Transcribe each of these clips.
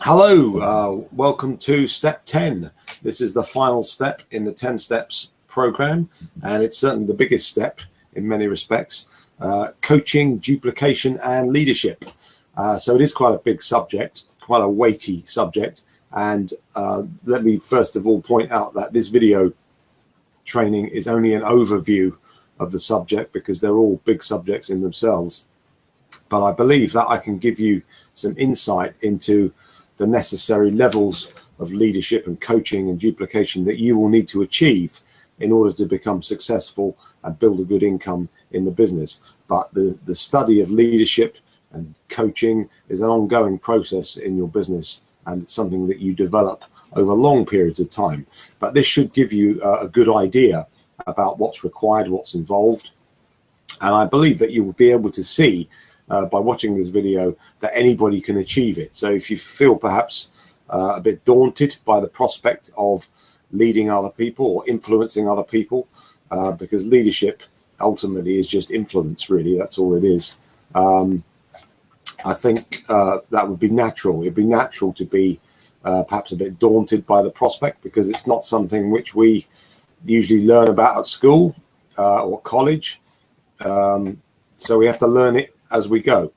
Hello, welcome to step 10. This is the final step in the 10 steps program, and it's certainly the biggest step in many respects. Coaching, duplication, and leadership. So it is quite a big subject, quite a weighty subject. And let me first of all point out that this video training is only an overview of the subject because they're all big subjects in themselves. But I believe that I can give you some insight into the necessary levels of leadership and coaching and duplication that you will need to achieve in order to become successful and build a good income in the business. But the study of leadership and coaching is an ongoing process in your business, and it's something that you develop over long periods of time. But this should give you a good idea about what's required, what's involved. And I believe that you will be able to see by watching this video that anybody can achieve it. So if you feel perhaps a bit daunted by the prospect of leading other people or influencing other people, because leadership ultimately is just influence, really, that's all it is. I think that would be natural. It'd be natural to be perhaps a bit daunted by the prospect, because it's not something which we usually learn about at school or college. So we have to learn it as we go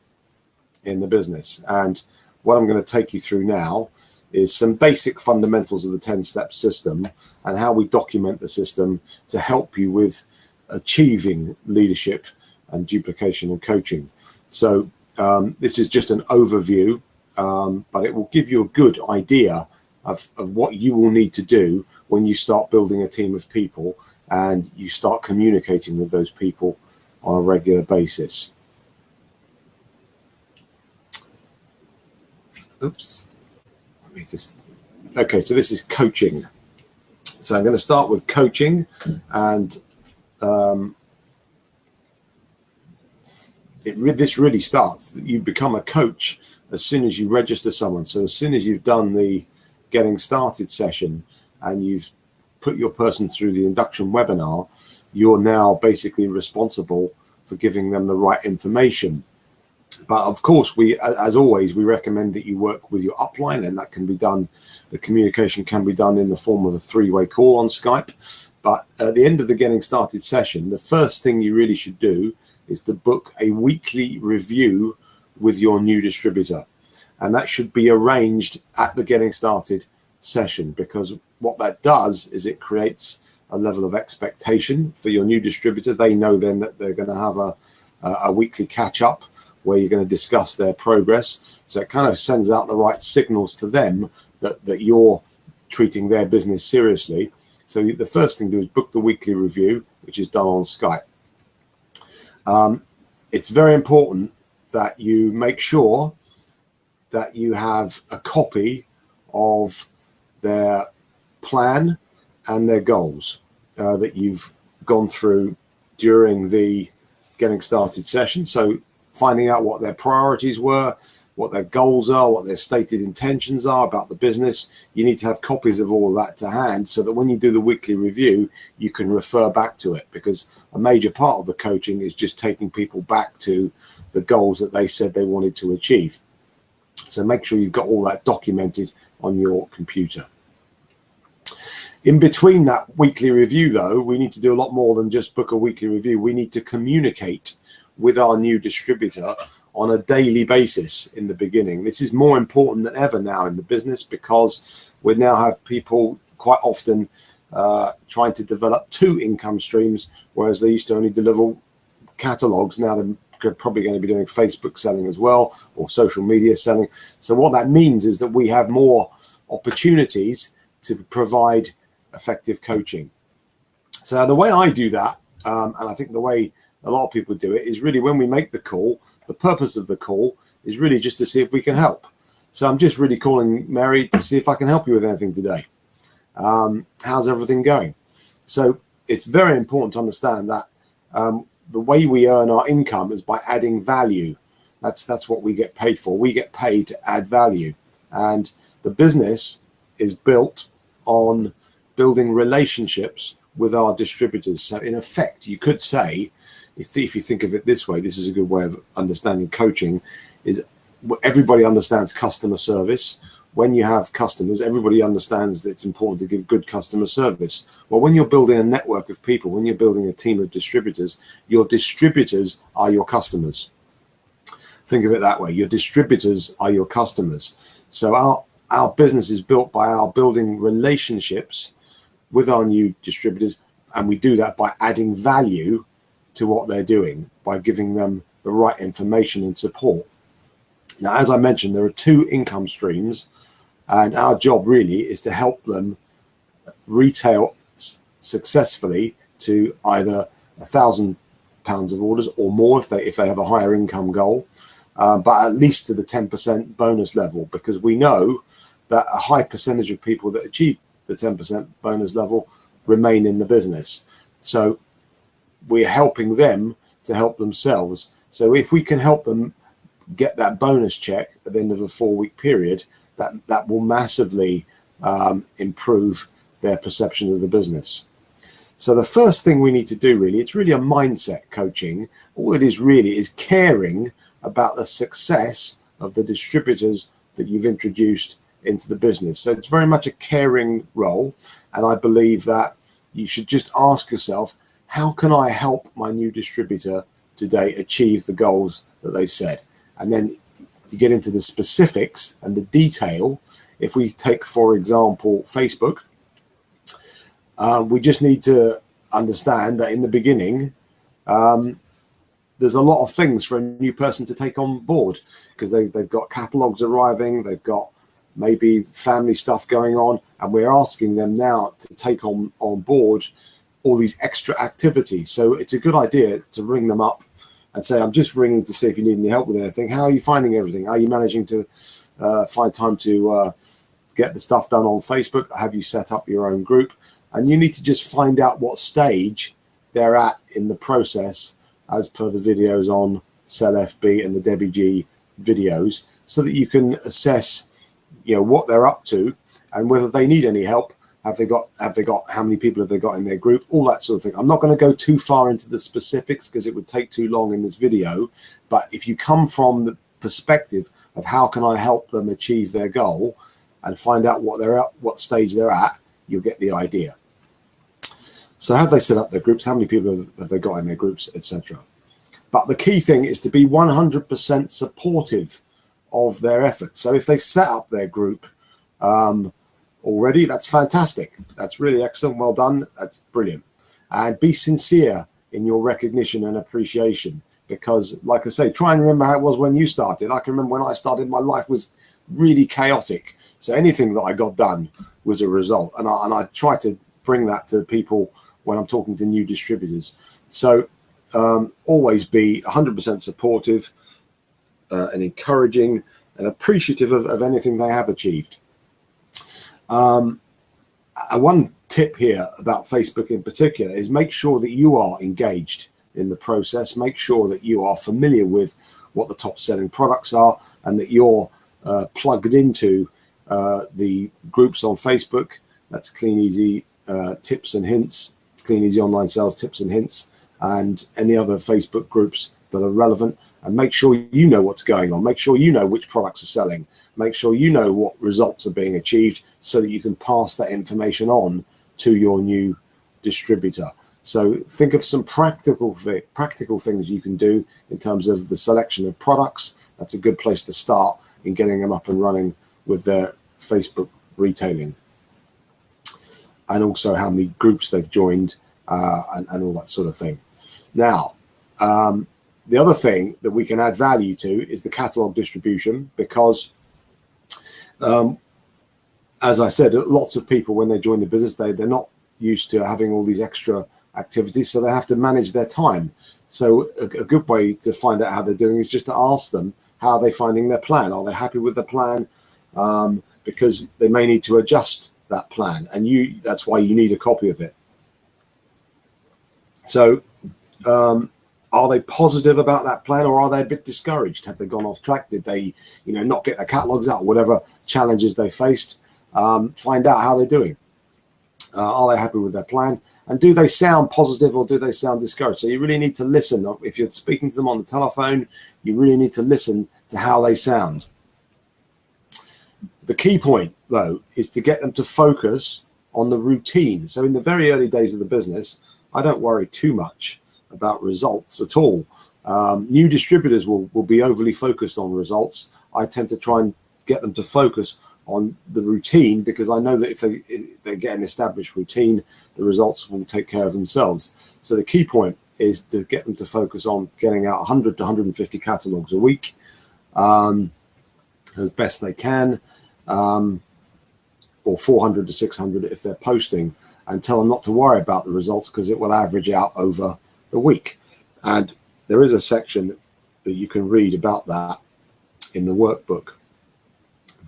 in the business. And what I'm going to take you through now is some basic fundamentals of the 10-step system and how we document the system to help you with achieving leadership and duplication and coaching. So this is just an overview, but it will give you a good idea of what you will need to do when you start building a team of people and you start communicating with those people on a regular basis. Oops, let me just, okay, so this is coaching. So I'm going to start with coaching, and this really starts that you become a coach as soon as you register someone. So as soon as you've done the getting started session and you've put your person through the induction webinar, you're now basically responsible for giving them the right information. But of course, as always, we recommend that you work with your upline, and that can be done. The communication can be done in the form of a three-way call on Skype. But at the end of the getting started session, the first thing you really should do is to book a weekly review with your new distributor. And that should be arranged at the getting started session, because what that does is it creates a level of expectation for your new distributor. They know then that they're going to have a weekly catch up where you're going to discuss their progress. So it kind of sends out the right signals to them that you're treating their business seriously. So the first thing to do is book the weekly review, which is done on Skype. It's very important that you make sure that you have a copy of their plan and their goals that you've gone through during the getting started session. So finding out what their priorities were, what their goals are, what their stated intentions are about the business. You need to have copies of all of that to hand so that when you do the weekly review, you can refer back to it, because a major part of the coaching is just taking people back to the goals that they said they wanted to achieve. So make sure you've got all that documented on your computer. In between that weekly review, though, we need to do a lot more than just book a weekly review. We need to communicate with our new distributor on a daily basis in the beginning. This is more important than ever now in the business, because we now have people quite often trying to develop two income streams, whereas they used to only deliver catalogs. Now they're probably going to be doing Facebook selling as well, or social media selling. So what that means is that we have more opportunities to provide effective coaching. So the way I do that, and I think the way a lot of people do it, is really when we make the call, the purpose of the call is really just to see if we can help. So I'm just really calling Mary to see if I can help you with anything today. How's everything going? So it's very important to understand that the way we earn our income is by adding value. That's what we get paid for. We get paid to add value. And the business is built on building relationships with our distributors. So in effect, you could say, if you think of it this way, this is a good way of understanding coaching, is everybody understands customer service. when you have customers, everybody understands that it's important to give good customer service. Well, when you're building a network of people, when you're building a team of distributors, your distributors are your customers. Think of it that way. Your distributors are your customers. So our business is built by our building relationships with our new distributors, and we do that by adding value to what they're doing, by giving them the right information and support. Now, as I mentioned, there are two income streams, and our job really is to help them retail successfully to either £1,000 of orders or more if they have a higher income goal, but at least to the 10% bonus level, because we know that a high percentage of people that achieve the 10% bonus level remain in the business. So we're helping them to help themselves. So if we can help them get that bonus check at the end of a 4-week period, that will massively improve their perception of the business. So the first thing we need to do, really, it's really a mindset coaching. All it is really is caring about the success of the distributors that you've introduced into the business. So it's very much a caring role, and I believe that you should just ask yourself, how can I help my new distributor today achieve the goals that they set? And then to get into the specifics and the detail, if we take, for example, Facebook, we just need to understand that in the beginning, there's a lot of things for a new person to take on board, because they've got catalogs arriving, they've got maybe family stuff going on, and we're asking them now to take on board all these extra activities. So it's a good idea to ring them up and say, I'm just ringing to see if you need any help with anything. How are you finding everything? Are you managing to find time to get the stuff done on Facebook? Have you set up your own group? And you need to just find out what stage they're at in the process, as per the videos on Sell FB and the Debbie G videos, so that you can assess, what they're up to and whether they need any help. Have they got how many people have they got in their group, all that sort of thing. I'm not going to go too far into the specifics because it would take too long in this video, but if you come from the perspective of how can I help them achieve their goal and find out what stage they're at, you'll get the idea. So have they set up their groups? How many people have they got in their groups, etc. But the key thing is to be 100% supportive of their efforts. So if they've set up their group already, that's fantastic. That's really excellent. Well done. That's brilliant. And be sincere in your recognition and appreciation, because, like I say, try and remember how it was when you started. I can remember when I started, my life was really chaotic. So anything that I got done was a result. And I try to bring that to people when I'm talking to new distributors. So always be 100% supportive and encouraging and appreciative of anything they have achieved. One tip here about Facebook in particular is make sure that you are engaged in the process. Make sure that you are familiar with what the top selling products are, and that you're plugged into the groups on Facebook. That's Clean Easy Tips and Hints, Clean Easy Online Sales Tips and Hints, and any other Facebook groups that are relevant. And make sure you know what's going on. Make sure you know which products are selling. Make sure you know what results are being achieved, so that you can pass that information on to your new distributor. So think of some practical things you can do in terms of the selection of products. That's a good place to start in getting them up and running with their Facebook retailing. And also how many groups they've joined and all that sort of thing. Now, the other thing that we can add value to is the catalog distribution, because as I said, lots of people, when they join the business, they're not used to having all these extra activities, so they have to manage their time. So a good way to find out how they're doing is just to ask them, how are they finding their plan? Are they happy with the plan? Because they may need to adjust that plan, and that's why you need a copy of it. So are they positive about that plan, or are they a bit discouraged? Have they gone off track? Did they not get their catalogs out? Whatever challenges they faced, find out how they're doing. Are they happy with their plan? And do they sound positive, or do they sound discouraged? So you really need to listen. If you're speaking to them on the telephone, you really need to listen to how they sound. The key point, though, is to get them to focus on the routine. So in the very early days of the business, I don't worry too much about results at all. New distributors will be overly focused on results. I tend to try and get them to focus on the routine, because I know that if they get an established routine, the results will take care of themselves. So the key point is to get them to focus on getting out 100 to 150 catalogs a week as best they can, or 400 to 600 if they're posting, and tell them not to worry about the results, because it will average out over the week. And there is a section that you can read about that in the workbook.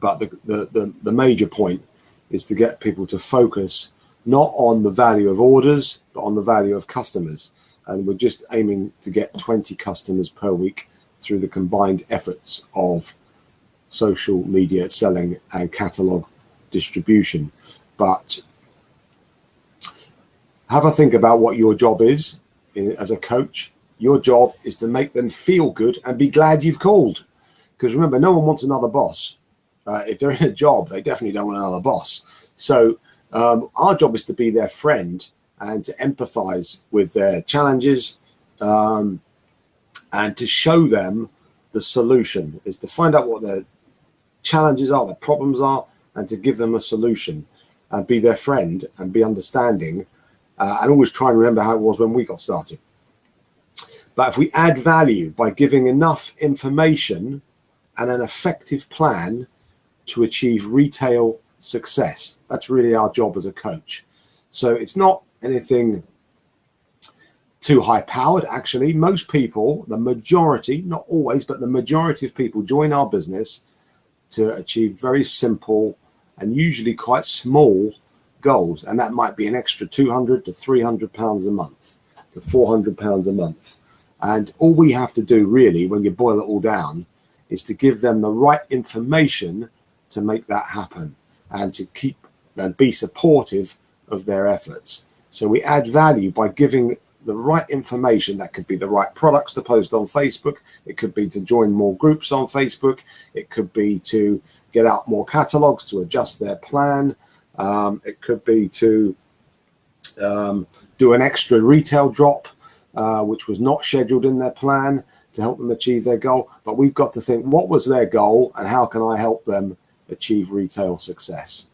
But the major point is to get people to focus not on the value of orders, but on the value of customers. And we're just aiming to get 20 customers per week through the combined efforts of social media selling and catalog distribution. But have a think about what your job is as a coach. Your job is to make them feel good and be glad you've called. Because remember, no one wants another boss. If they're in a job, they definitely don't want another boss. So our job is to be their friend and to empathize with their challenges, and to show them the solution, is to find out what their challenges are, their problems are, and to give them a solution, and be their friend and be understanding, and always try and remember how it was when we got started. But if we add value by giving enough information and an effective plan to achieve retail success, that's really our job as a coach. So it's not anything too high powered. Actually, most people, the majority, not always, but the majority of people join our business to achieve very simple and usually quite small goals. And that might be an extra 200 to 300 pounds a month to 400 pounds a month. And all we have to do really, when you boil it all down, is to give them the right information to make that happen, and to keep and be supportive of their efforts. So we add value by giving the right information. That could be the right products to post on Facebook. It could be to join more groups on Facebook. It could be to get out more catalogs, to adjust their plan. It could be to do an extra retail drop, which was not scheduled in their plan, to help them achieve their goal. But we've got to think, what was their goal and how can I help them achieve retail success?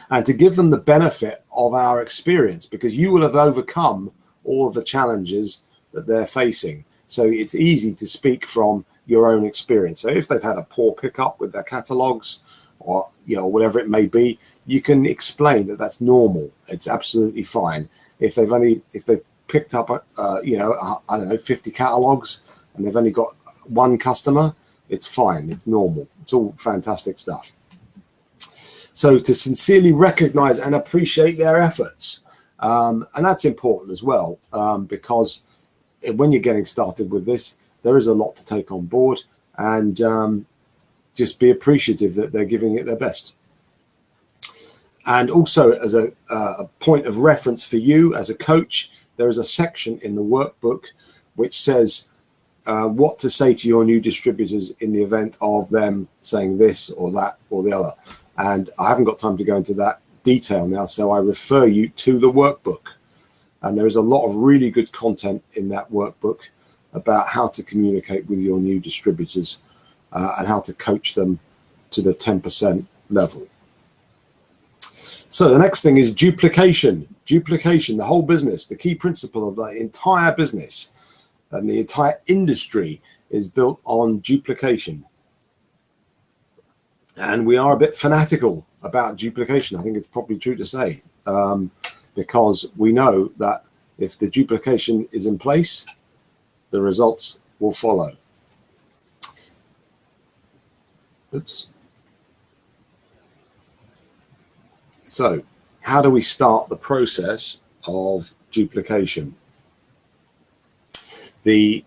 And to give them the benefit of our experience, because you will have overcome all of the challenges that they're facing. So it's easy to speak from your own experience. So if they've had a poor pickup with their catalogs, or whatever it may be, you can explain that that's normal. It's absolutely fine. If they've picked up I don't know, 50 catalogs and they've only got one customer, it's fine. It's normal. It's all fantastic stuff. So to sincerely recognize and appreciate their efforts, and that's important as well, because when you're getting started with this, there is a lot to take on board, and just be appreciative that they're giving it their best. And also, as a point of reference for you as a coach, there is a section in the workbook which says what to say to your new distributors in the event of them saying this or that or the other. And I haven't got time to go into that detail now, so I refer you to the workbook. And there is a lot of really good content in that workbook about how to communicate with your new distributors and how to coach them to the 10% level. So the next thing is duplication. Duplication, the whole business, the key principle of the entire business and the entire industry is built on duplication. And we are a bit fanatical about duplication. I think it's probably true to say, because we know that if the duplication is in place, the results will follow. Oops. So how do we start the process of duplication? The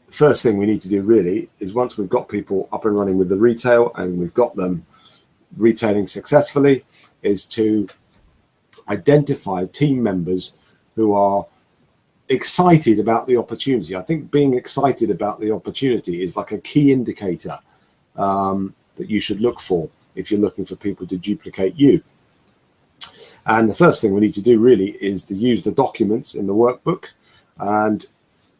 first thing we need to do really is, once we've got people up and running with the retail and we've got them retailing successfully, is to identify team members who are excited about the opportunity. I think being excited about the opportunity is like a key indicator that you should look for. if you're looking for people to duplicate you. And the first thing we need to do really is to use the documents in the workbook. And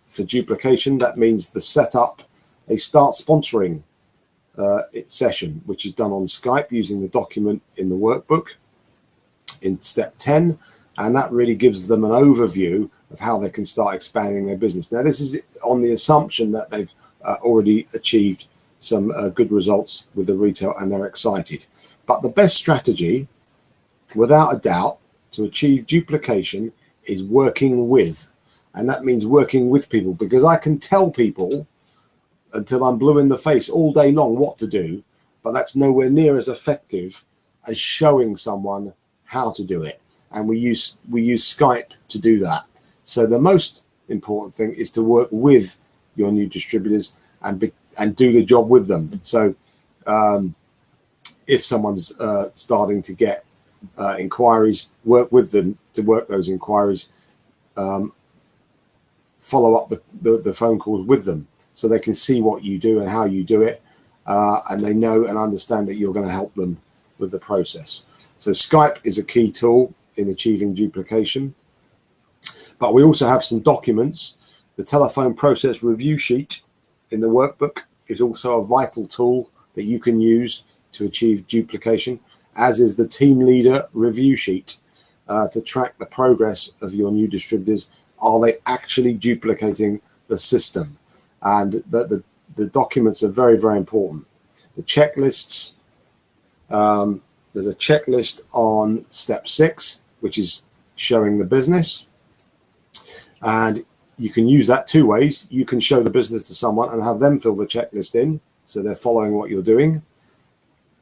for duplication, that means the setup a start sponsoring session, which is done on Skype using the document in the workbook in step 10. And that really gives them an overview of how they can start expanding their business. Now, this is on the assumption that they've already achieved some good results with the retail and they're excited. But the best strategy, without a doubt, to achieve duplication is working with. And that means working with people, because I can tell people until I'm blue in the face all day long what to do, but that's nowhere near as effective as showing someone how to do it. And we use Skype to do that. So the most important thing is to work with your new distributors and do the job with them. So if someone's starting to get inquiries, work with them to work those inquiries, follow up the phone calls with them so they can see what you do and how you do it, and they know and understand that you're going to help them with the process. So Skype is a key tool in achieving duplication. But we also have some documents. The telephone process review sheet in the workbook is also a vital tool that you can use to achieve duplication, as is the team leader review sheet to track the progress of your new distributors. Are they actually duplicating the system? And the documents are very, very important. The checklists, there's a checklist on step 6, which is showing the business. And you can use that two ways. You can show the business to someone and have them fill the checklist in, so they're following what you're doing.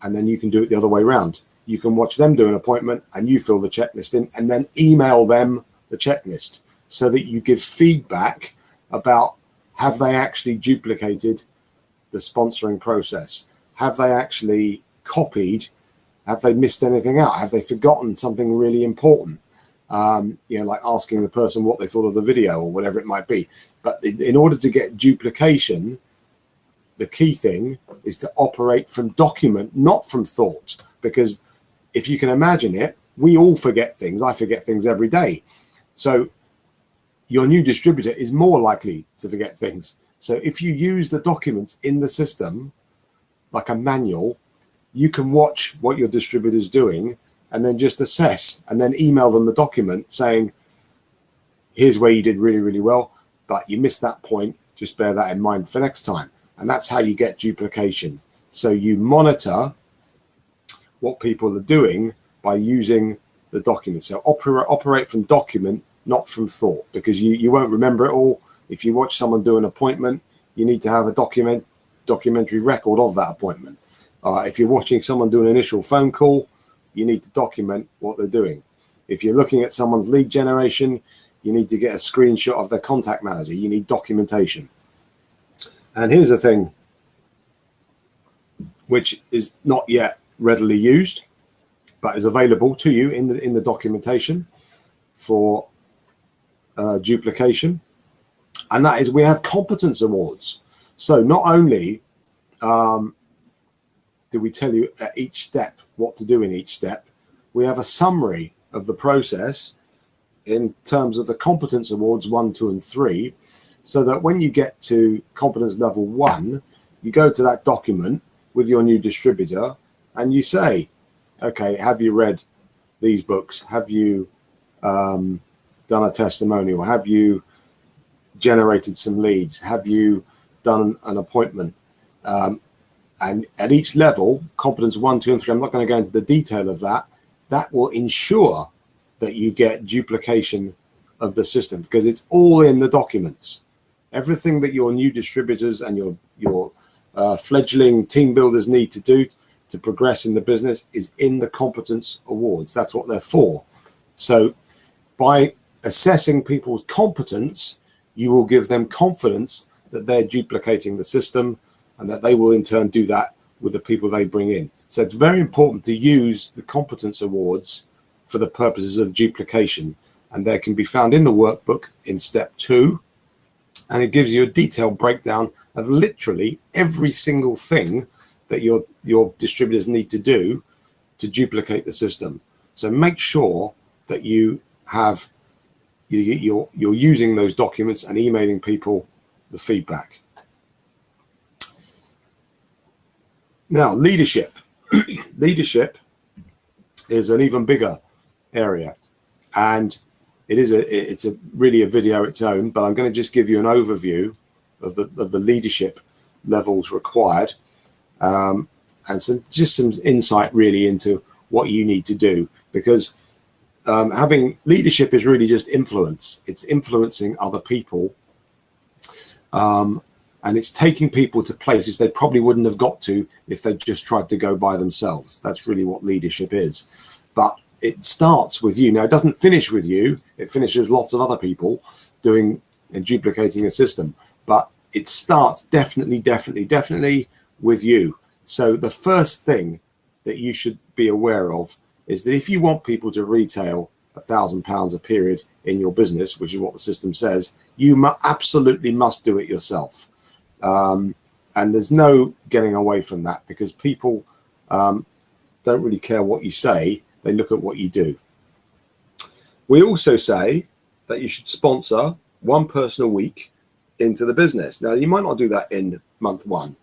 And then you can do it the other way around. You can watch them do an appointment and you fill the checklist in, and then email them the checklist so that you give feedback about, have they actually duplicated the sponsoring process? Have they actually copied? Have they missed anything out? Have they forgotten something really important? Like asking the person what they thought of the video or whatever it might be. But in order to get duplication, the key thing is to operate from document, not from thought. Because if you can imagine it, we all forget things. I forget things every day. So your new distributor is more likely to forget things. So if you use the documents in the system, like a manual, you can watch what your distributor is doing and then just assess and then email them the document saying, here's where you did really, really well, but you missed that point. Just bear that in mind for next time. And that's how you get duplication. So you monitor what people are doing by using the document. So operate from document, not from thought, because you won't remember it all. If you watch someone do an appointment, you need to have a documentary record of that appointment. If you're watching someone do an initial phone call, you need to document what they're doing. If you're looking at someone's lead generation, you need to get a screenshot of their contact manager. You need documentation. And here's the thing, which is not yet readily used, but is available to you in the documentation for duplication. And that is, we have competence awards. So not only do we tell you at each step what to do in each step, we have a summary of the process in terms of the competence awards 1, 2, and 3, so that when you get to competence level 1, you go to that document with your new distributor and you say, okay, have you read these books? Have you done a testimonial? Have you generated some leads? Have you done an appointment? And at each level, competence 1, 2, and 3, I'm not going to go into the detail of that. That will ensure that you get duplication of the system, because it's all in the documents. Everything that your new distributors and your fledgling team builders need to do to progress in the business is in the competence awards. That's what they're for. So by assessing people's competence, you will give them confidence that they're duplicating the system, and that they will in turn do that with the people they bring in. So it's very important to use the competence awards for the purposes of duplication, and they can be found in the workbook in step 2, and it gives you a detailed breakdown of literally every single thing that your distributors need to do to duplicate the system. So make sure that you're using those documents and emailing people the feedback. Now, leadership. Leadership is an even bigger area, and it's really a video its own, but I'm going to just give you an overview of the leadership levels required, and some insight really into what you need to do, because having leadership is really just influence. It's influencing other people, and it's taking people to places they probably wouldn't have got to if they just tried to go by themselves. That's really what leadership is. But it starts with you. Now, it doesn't finish with you. It finishes lots of other people doing and duplicating a system. But it starts definitely with you. So the first thing that you should be aware of is that if you want people to retail £1,000 a period in your business, which is what the system says, you absolutely must do it yourself. And there's no getting away from that, because people don't really care what you say. They look at what you do. We also say that you should sponsor one person a week into the business. Now, you might not do that in month one,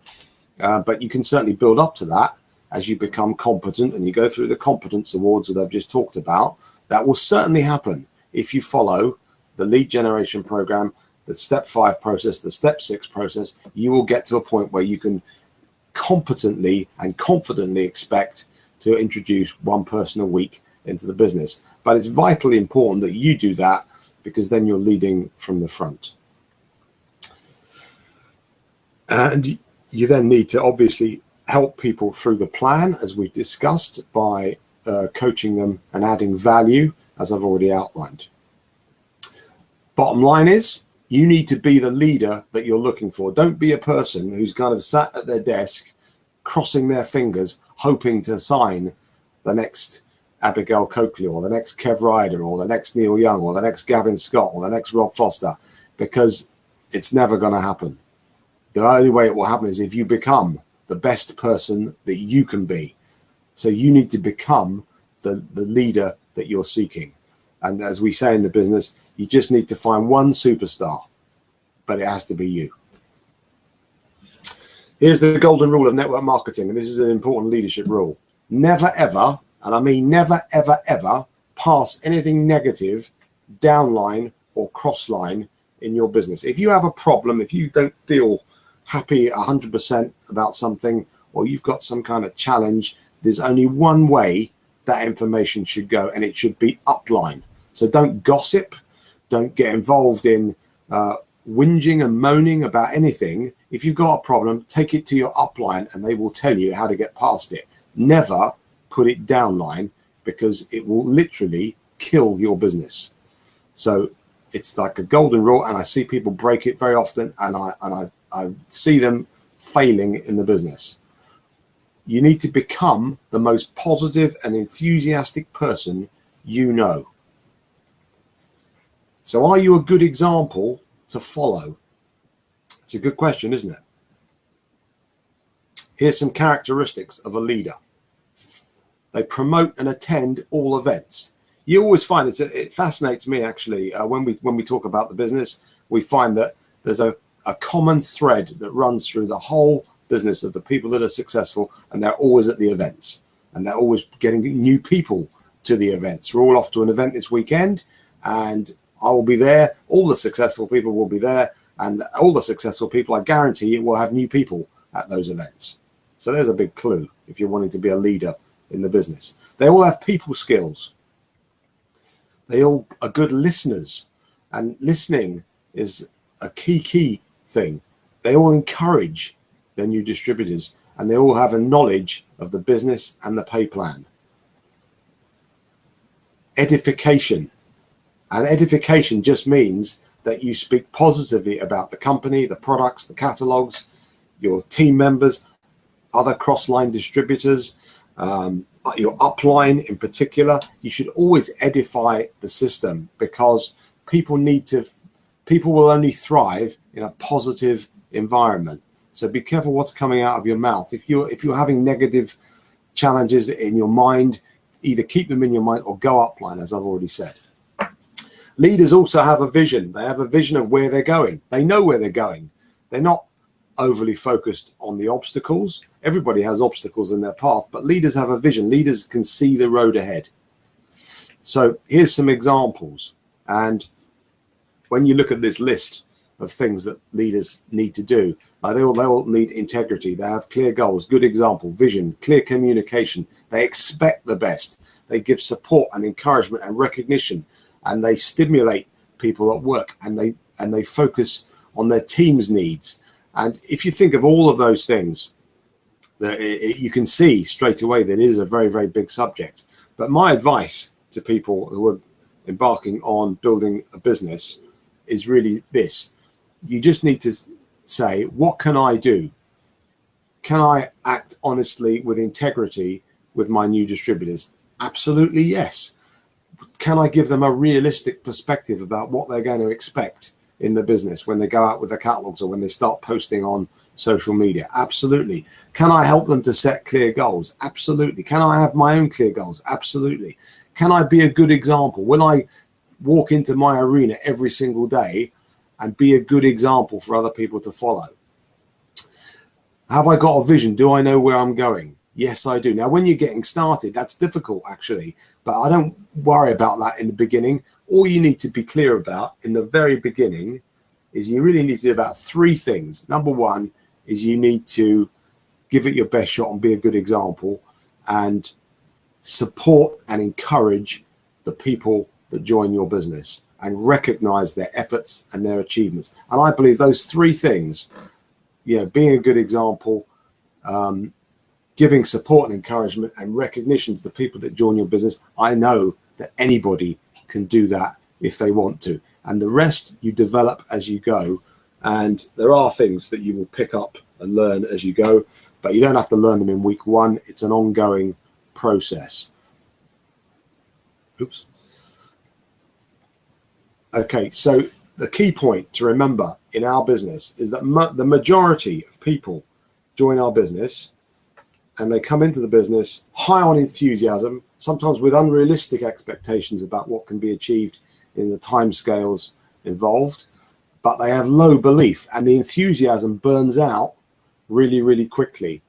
but you can certainly build up to that as you become competent and you go through the competence awards that I've just talked about. That will certainly happen if you follow the lead generation program, the step 5 process, the step 6 process. You will get to a point where you can competently and confidently expect to introduce one person a week into the business. But it's vitally important that you do that, because then you're leading from the front. And you then need to obviously help people through the plan, as we discussed, by coaching them and adding value, as I've already outlined. Bottom line is, you need to be the leader that you're looking for. Don't be a person who's kind of sat at their desk, crossing their fingers, hoping to sign the next Abigail Coakley, or the next Kev Ryder, or the next Neil Young, or the next Gavin Scott, or the next Rob Foster, because it's never going to happen. The only way it will happen is if you become the best person that you can be. So you need to become the leader that you're seeking. And as we say in the business, you just need to find one superstar, but it has to be you. Here's the golden rule of network marketing, and this is an important leadership rule. Never ever, and I mean never ever, pass anything negative downline or crossline in your business. If you have a problem, if you don't feel happy 100% about something, or you've got some kind of challenge, there's only one way that information should go, and it should be upline. So don't gossip, don't get involved in whinging and moaning about anything. If you've got a problem, take it to your upline and they will tell you how to get past it. Never put it downline, because it will literally kill your business. So it's like a golden rule, and I see people break it very often, and I see them failing in the business. You need to become the most positive and enthusiastic person you know. So are you a good example to follow? It's a good question, isn't it? Here's some characteristics of a leader. They promote and attend all events. You always find it fascinates me actually, when we talk about the business, we find that there's a common thread that runs through the whole business of the people that are successful, and they're always at the events, and they're always getting new people to the events. We're all off to an event this weekend, and I will be there. All the successful people will be there, and all the successful people, I guarantee you, will have new people at those events. So there's a big clue if you're wanting to be a leader in the business. They all have people skills. They all are good listeners, and listening is a key thing. They all encourage their new distributors, and they all have a knowledge of the business and the pay plan. Edification. And edification just means that you speak positively about the company, the products, the catalogs, your team members, other cross-line distributors, your upline in particular. You should always edify the system, because people will only thrive in a positive environment. So be careful what's coming out of your mouth. If you're having negative challenges in your mind, either keep them in your mind or go upline, as I've already said. Leaders also have a vision. They have a vision of where they're going. They know where they're going. They're not overly focused on the obstacles. Everybody has obstacles in their path, but leaders have a vision. Leaders can see the road ahead. So here's some examples. And when you look at this list of things that leaders need to do, they all need integrity. They have clear goals, good example, vision, clear communication. They expect the best. They give support and encouragement and recognition, and they stimulate people at work, and they focus on their team's needs. And if you think of all of those things, you can see straight away that it is a very, very big subject. But my advice to people who are embarking on building a business is really this. You just need to say, what can I do? Can I act honestly with integrity with my new distributors? Absolutely, yes. Can I give them a realistic perspective about what they're going to expect in the business when they go out with their catalogs or when they start posting on social media? Absolutely. Can I help them to set clear goals? Absolutely. Can I have my own clear goals? Absolutely. Can I be a good example? When I walk into my arena every single day and be a good example for other people to follow? Have I got a vision? Do I know where I'm going? Yes, I do. Now, when you're getting started, that's difficult, actually, but I don't worry about that in the beginning. All you need to be clear about in the very beginning is you really need to do about three things. Number one is you need to give it your best shot and be a good example, and support and encourage the people that join your business and recognize their efforts and their achievements. And I believe those three things, being a good example, giving support and encouragement and recognition to the people that join your business, I know that anybody can do that if they want to. And the rest you develop as you go. And there are things that you will pick up and learn as you go, but you don't have to learn them in week one. It's an ongoing process. Oops. Okay, so the key point to remember in our business is that the majority of people join our business and they come into the business high on enthusiasm, sometimes with unrealistic expectations about what can be achieved in the timescales involved, but they have low belief and the enthusiasm burns out really, really quickly.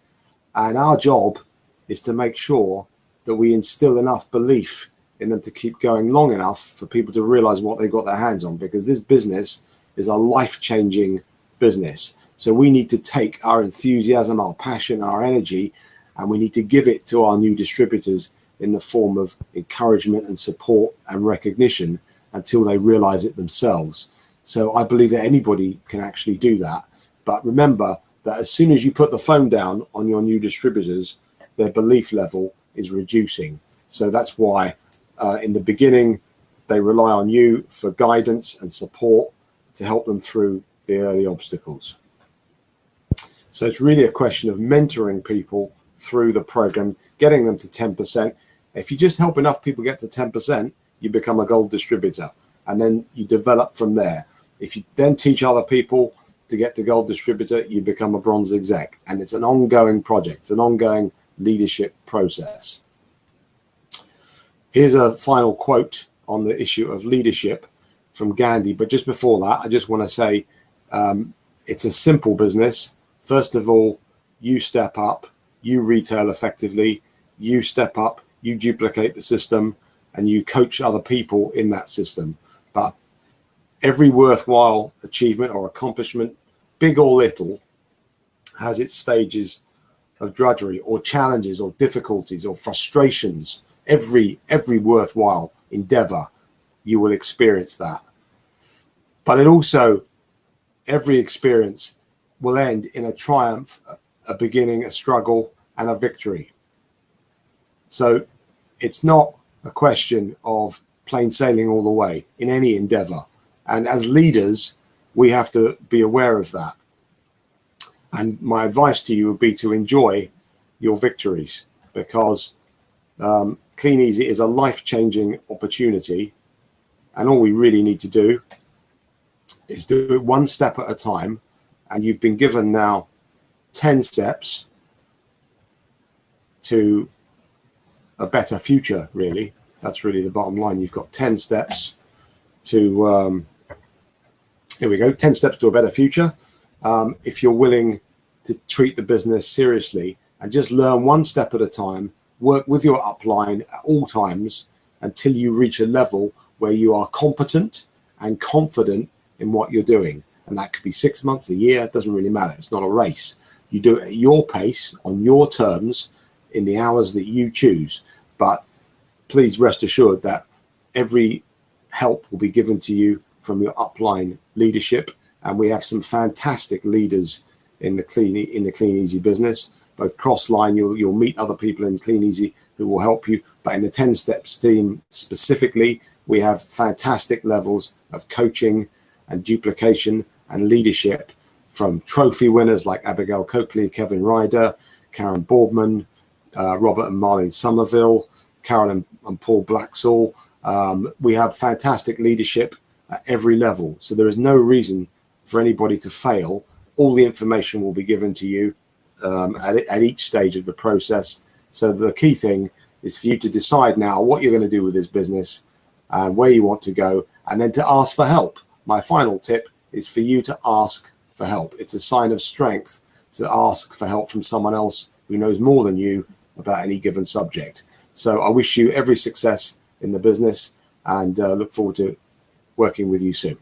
And our job is to make sure that we instill enough belief in them to keep going long enough for people to realize what they've got their hands on, because this business is a life-changing business. So we need to take our enthusiasm, our passion, our energy, and we need to give it to our new distributors in the form of encouragement and support and recognition until they realize it themselves. So I believe that anybody can actually do that. But remember that as soon as you put the phone down on your new distributors, their belief level is reducing. So that's why in the beginning, they rely on you for guidance and support to help them through the early obstacles. So it's really a question of mentoring people through the program, getting them to 10%. If you just help enough people get to 10%, you become a gold distributor, and then you develop from there. If you then teach other people to get to gold distributor, you become a bronze exec, and it's an ongoing project, an ongoing leadership process. Here's a final quote on the issue of leadership from Gandhi. But just before that, I just want to say it's a simple business. First of all, you step up, you retail effectively, you step up, you duplicate the system, and you coach other people in that system. But every worthwhile achievement or accomplishment, big or little, has its stages of drudgery or challenges or difficulties or frustrations. Every worthwhile endeavor, you will experience that. But it also, every experience will end in a triumph, a beginning, a struggle, and a victory. So it's not a question of plain sailing all the way in any endeavor. And as leaders, we have to be aware of that. And my advice to you would be to enjoy your victories, because Clean Easy is a life-changing opportunity, and all we really need to do is do it one step at a time. And you've been given now 10 steps to a better future, really. That's really the bottom line. You've got 10 steps to, here we go, 10 steps to a better future. If you're willing to treat the business seriously and just learn one step at a time, work with your upline at all times until you reach a level where you are competent and confident in what you're doing. And that could be 6 months, a year, it doesn't really matter. It's not a race. You do it at your pace, on your terms, in the hours that you choose. But please rest assured that every help will be given to you from your upline leadership. And we have some fantastic leaders in the Clean Easy business. Both cross-line, you'll meet other people in Clean Easy who will help you. But in the 10 Steps team specifically, we have fantastic levels of coaching and duplication and leadership from trophy winners like Abigail Coakley, Kevin Ryder, Karen Boardman, Robert and Marlene Somerville, Carol and Paul Blacksall. We have fantastic leadership at every level. So there is no reason for anybody to fail. All the information will be given to you at each stage of the process. So the key thing is for you to decide now what you're going to do with this business and where you want to go, and then to ask for help. My final tip is for you to ask for help. It's a sign of strength to ask for help from someone else who knows more than you about any given subject. So I wish you every success in the business and look forward to working with you soon.